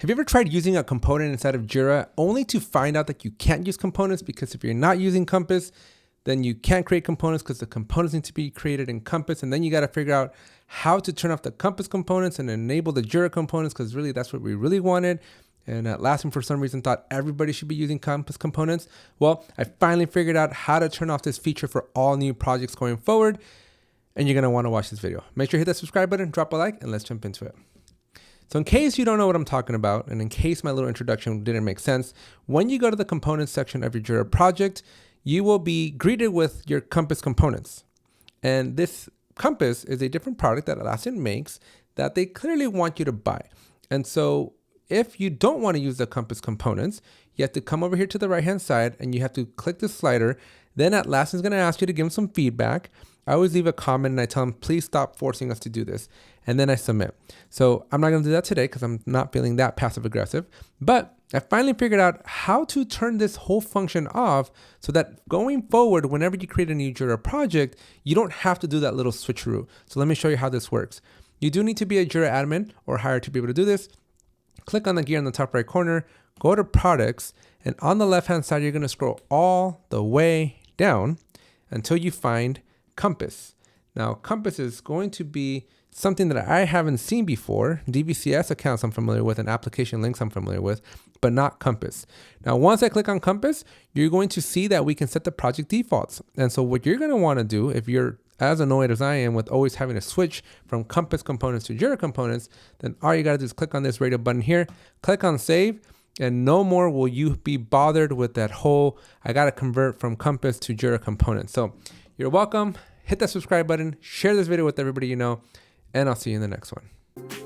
Have you ever tried using a component inside of Jira only to find out that you can't use components? Because if you're not using Compass, then you can't create components because the components need to be created in Compass. And then you got to figure out how to turn off the Compass components and enable the Jira components, because really that's what we really wanted. And Atlassian, for some reason, thought everybody should be using Compass components. Well, I finally figured out how to turn off this feature for all new projects going forward. And you're going to want to watch this video. Make sure you hit that subscribe button, drop a like, and let's jump into it. So in case you don't know what I'm talking about, and in case my little introduction didn't make sense, when you go to the components section of your Jira project, you will be greeted with your Compass components. And this Compass is a different product that Atlassian makes that they clearly want you to buy. And so if you don't want to use the Compass components, you have to come over here to the right-hand side and you have to click the slider. Then Atlassian is going to ask you to give them some feedback. I always leave a comment and I tell them, please stop forcing us to do this. And then I submit. So I'm not going to do that today because I'm not feeling that passive aggressive. But I finally figured out how to turn this whole function off so that going forward, whenever you create a new Jira project, you don't have to do that little switcheroo. So let me show you how this works. You do need to be a Jira admin or hired to be able to do this. Click on the gear in the top right corner, go to products, and on the left-hand side, you're going to scroll all the way down until you find Compass. Now, Compass is going to be something that I haven't seen before. DBCS accounts I'm familiar with and application links I'm familiar with, but not Compass. Now, once I click on Compass, you're going to see that we can set the project defaults. And so what you're going to want to do, if you're as annoyed as I am with always having to switch from Compass components to Jira components, then all you got to do is click on this radio button here, click on save, and no more will you be bothered with that whole, I got to convert from Compass to Jira components. So you're welcome. Hit that subscribe button, share this video with everybody you know, and I'll see you in the next one.